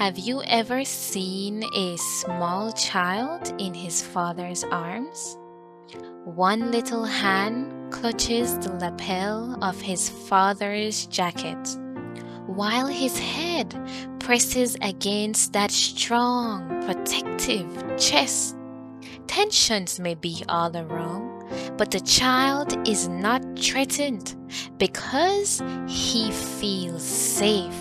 Have you ever seen a small child in his father's arms? One little hand clutches the lapel of his father's jacket, while his head presses against that strong, protective chest. Tensions may be all around, but the child is not threatened because he feels safe.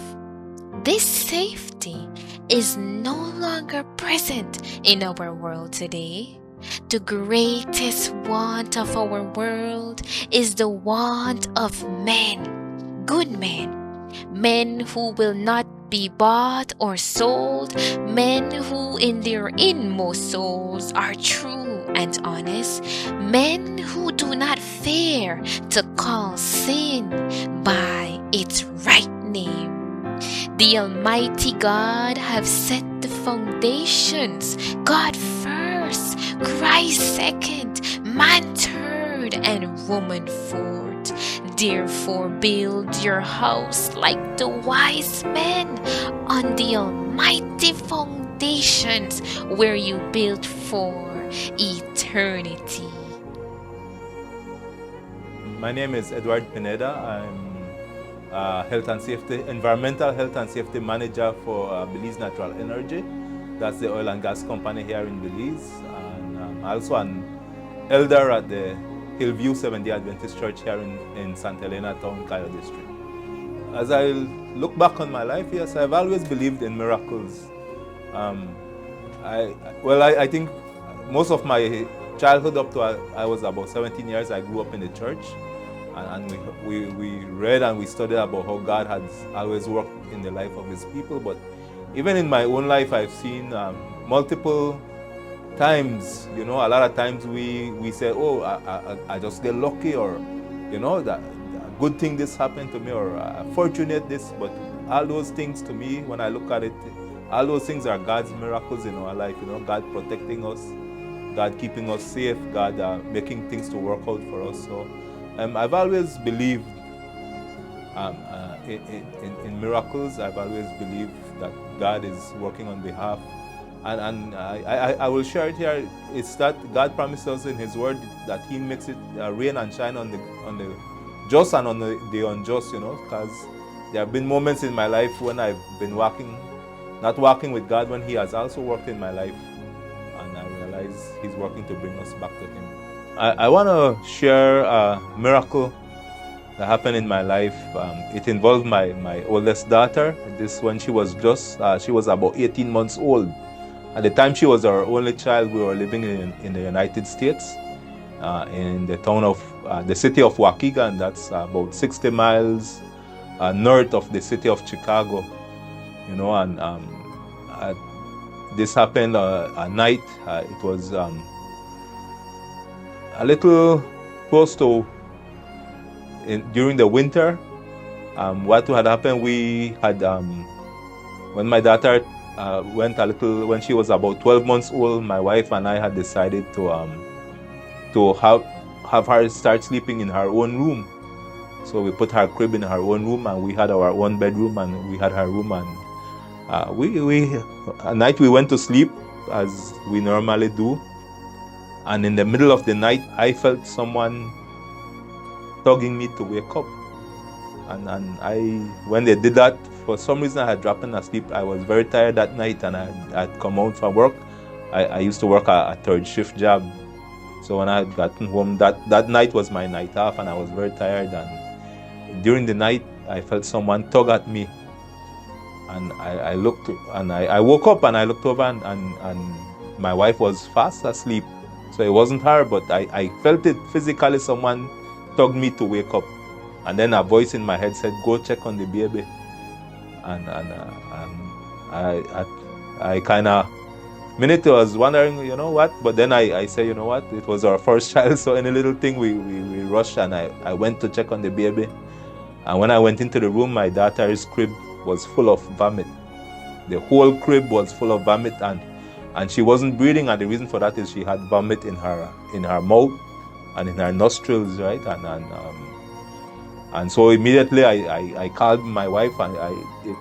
This safety is no longer present in our world today. The greatest want of our world is the want of men, good men, men who will not be bought or sold, men who in their inmost souls are true and honest, men who do not fear to call sin by its right name. The Almighty God have set the foundations, God first, Christ second, man third, and woman fourth. Therefore build your house like the wise men on the almighty foundations where you built for eternity. My name is Pineida. I'm environmental health and safety manager for Belize Natural Energy. That's the oil and gas company here in Belize. And I'm also an elder at the Hillview Seventh-day Adventist Church here in St. Helena Town, Kaya District. As I look back on my life, yes, I've always believed in miracles. I think most of my childhood up to I was about 17 years, I grew up in the church. And we read and we studied about how God has always worked in the life of His people. But even in my own life, I've seen multiple times, a lot of times we say, oh, I just get lucky, or, that good thing this happened to me, or fortunate this. But all those things, to me, when I look at it, all those things are God's miracles in our life. God protecting us, God keeping us safe, God making things to work out for us. So I've always believed in miracles. I've always believed that God is working on behalf. And I will share it here. It's that God promised us in His Word that He makes it rain and shine on the just and on the unjust, because there have been moments in my life when I've been not walking with God, when He has also worked in my life. And I realize He's working to bring us back to Him. I want to share a miracle that happened in my life. It involved my oldest daughter. This when she was about 18 months old. At the time, she was our only child. We were living in the United States, in the town of the city of Waukegan. That's about 60 miles north of the city of Chicago. This happened at night. It was a little close to during the winter. What had happened, we had when my daughter when she was about 12 months old, my wife and I had decided to have her start sleeping in her own room. So we put her crib in her own room, and we had our own bedroom, and we had her room. And at night we went to sleep as we normally do. And in the middle of the night, I felt someone tugging me to wake up. And when they did that, for some reason I had dropped in asleep. I was very tired that night, and I'd come out from work. I used to work a third shift job. So when I had gotten home, that night was my night off, and I was very tired. And during the night, I felt someone tug at me. And I looked, and I woke up, and I looked over, and my wife was fast asleep. So it wasn't her, but I felt it physically. Someone tugged me to wake up. And then a voice in my head said, go check on the baby. And I kind of, minute was wondering, what? But then I said, what? It was our first child, so any little thing we rushed, and I went to check on the baby. And when I went into the room, my daughter's crib was full of vomit. The whole crib was full of vomit, and she wasn't breathing, and the reason for that is she had vomit in her mouth and in her nostrils, right? And so immediately I called my wife, and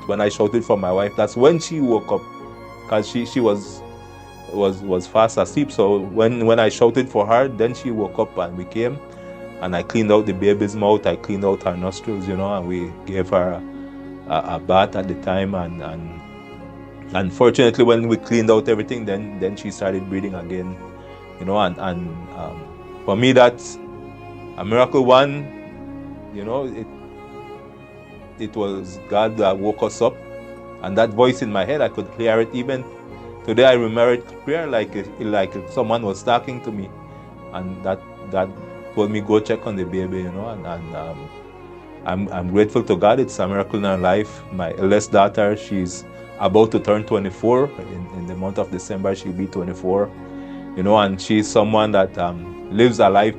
when I shouted for my wife, that's when she woke up, because she was fast asleep. So when I shouted for her, then she woke up and we came, and I cleaned out the baby's mouth, I cleaned out her nostrils, and we gave her a bath at the time, and unfortunately when we cleaned out everything, then she started breathing again, and for me that's a miracle. One, it was God that woke us up, and that voice in my head, I could hear it even today. I remember it clear, like someone was talking to me, and that told me go check on the baby, and I'm grateful to God. It's a miracle in our life. My eldest daughter, she's about to turn 24 in the month of December. She'll be 24, and she's someone that lives a life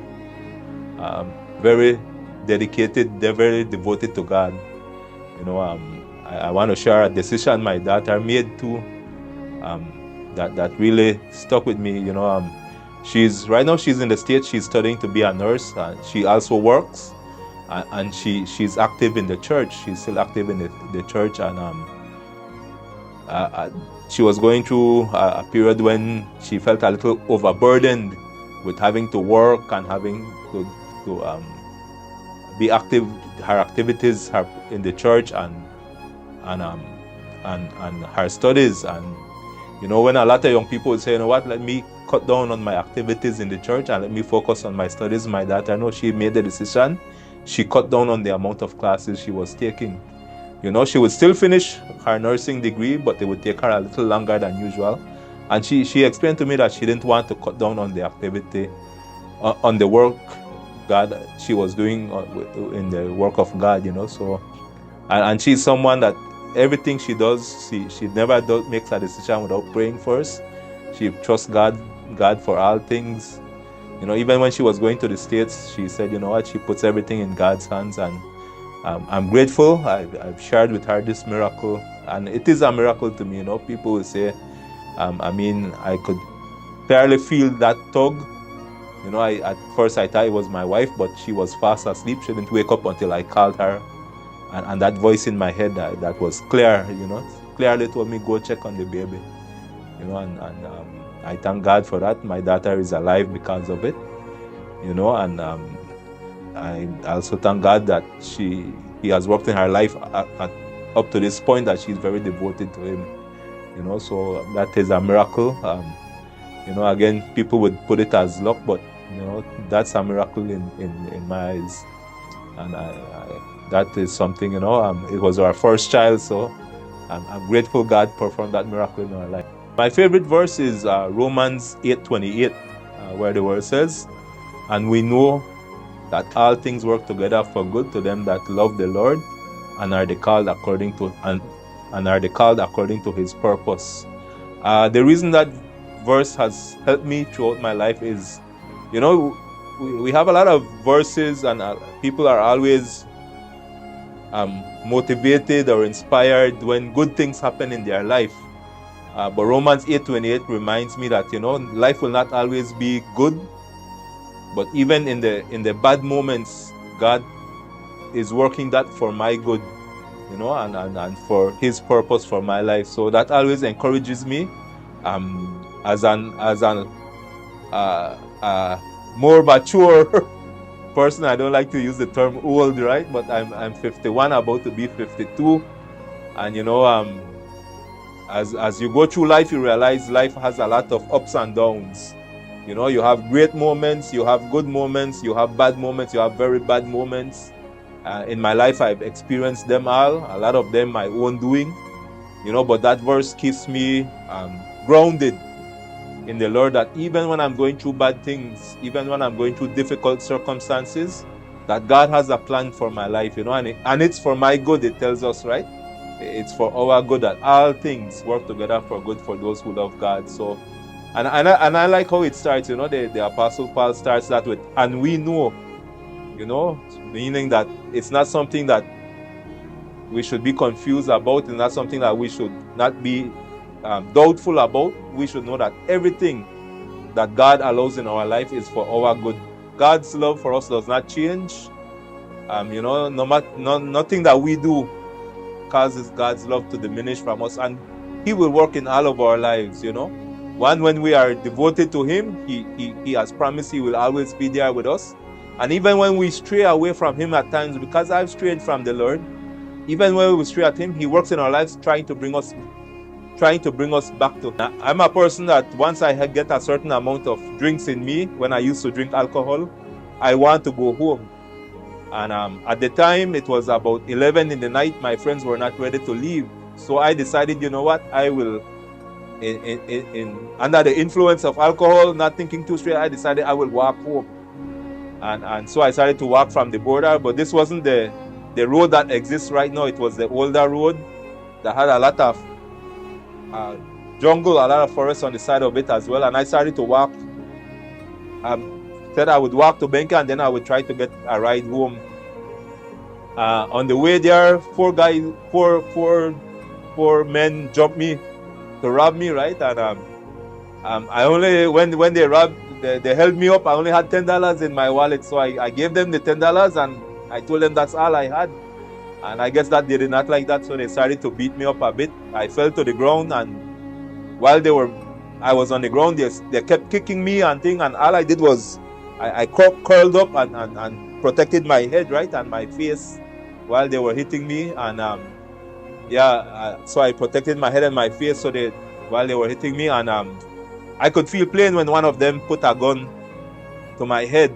very dedicated, very devoted to God. I want to share a decision my daughter made too, that really stuck with me. Right now she's in the States. She's studying to be a nurse. She also works, and she's active in the church. She's still active in the church, and she was going through a period when she felt a little overburdened with having to work and having to be active, her activities in the church, and her studies. And when a lot of young people would say, what, let me cut down on my activities in the church and let me focus on my studies, my daughter, no, she made the decision. She cut down on the amount of classes she was taking. She would still finish her nursing degree, but it would take her a little longer than usual. And she explained to me that she didn't want to cut down on the activity, on the work God she was doing in the work of God, so, and she's someone that everything she does, she never makes a decision without praying first. She trusts God for all things. Even when she was going to the States, she said, what, she puts everything in God's hands. And I'm grateful. I've shared with her this miracle, and it is a miracle to me. People will say, I could clearly feel that tug. At first I thought it was my wife, but she was fast asleep. She didn't wake up until I called her, and that voice in my head that was clear, clearly told me go check on the baby, and I thank God for that. My daughter is alive because of it, and I also thank God that He has worked in her life up to this point, that she's very devoted to Him, so that is a miracle. Again, people would put it as luck, but that's a miracle in my eyes, and that is something. It was our first child, so I'm grateful God performed that miracle in our life. My favorite verse is Romans 8:28, where the word says, "And we know that all things work together for good to them that love the Lord, and are called according to His purpose." The reason that verse has helped me throughout my life is, we have a lot of verses, and people are always motivated or inspired when good things happen in their life. But Romans 8:28 reminds me that life will not always be good, but even in the bad moments, God is working that for my good, and for His purpose for my life. So that always encourages me. As an more mature person, I don't like to use the term old, right? But I'm 51, about to be 52, and as you go through life, you realize life has a lot of ups and downs. You have great moments, you have good moments, you have bad moments, you have very bad moments. In my life, I've experienced them all, a lot of them my own doing, but that verse keeps me grounded in the Lord, that even when I'm going through bad things, even when I'm going through difficult circumstances, that God has a plan for my life, and it's for my good. It tells us, right? It's for our good, that all things work together for good for those who love God. So, and I like how it starts. The Apostle Paul starts that with, "And we know," meaning that it's not something that we should be confused about. It's not something that we should not be doubtful about. We should know that everything that God allows in our life is for our good. God's love for us does not change. Nothing that we do causes God's love to diminish from us, and He will work in all of our lives. When we are devoted to Him, He has promised He will always be there with us. And even when we stray away from Him at times, because I've strayed from the Lord, even when we stray at Him, He works in our lives, trying to bring us back to Him. I'm a person that once I get a certain amount of drinks in me, when I used to drink alcohol, I want to go home. And at the time, it was about 11 in the night. My friends were not ready to leave. So I decided, you know what, I will, under the influence of alcohol, not thinking too straight, I decided I will walk home. And so I started to walk from the border, but this wasn't the road that exists right now. It was the older road that had a lot of jungle, a lot of forest on the side of it as well. And I started to walk. Said I would walk to Benka, and then I would try to get a ride home. On the way there, four men jumped me to rob me, right? And I only, when they held me up, I only had $10 in my wallet. So I gave them the $10 and I told them that's all I had. And I guess that they did not like that, so they started to beat me up a bit. I fell to the ground, and while I was on the ground, they kept kicking me and thing, and all I did was I curled up and protected my head, right, and my face while they were hitting me. And so I protected my head and my face while they were hitting me. And I could feel plain when one of them put a gun to my head.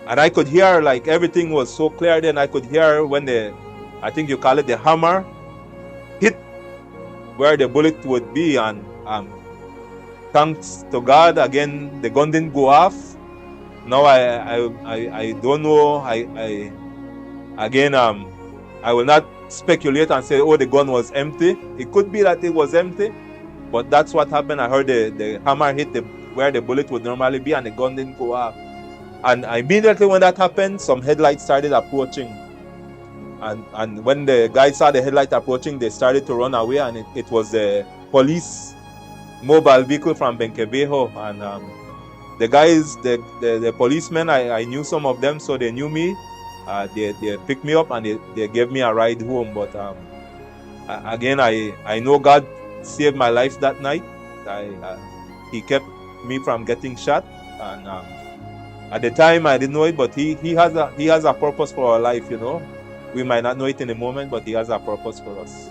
And I could hear, like, everything was so clear then. I could hear when I think you call it the hammer, hit where the bullet would be. And thanks to God, again, the gun didn't go off. Now I don't know. I will not speculate and say, oh, the gun was empty. It could be that it was empty, but that's what happened. I heard the hammer hit where the bullet would normally be, and the gun didn't go off. And immediately when that happened, some headlights started approaching. And when the guys saw the headlight approaching, they started to run away, and it was the police mobile vehicle from Benkebeho. And the guys, the policemen, I knew some of them, so they knew me. They picked me up and they gave me a ride home. But again, I know God saved my life that night. He kept me from getting shot. And at the time, I didn't know it, but he has a purpose for our life, We might not know it in the moment, but He has a purpose for us.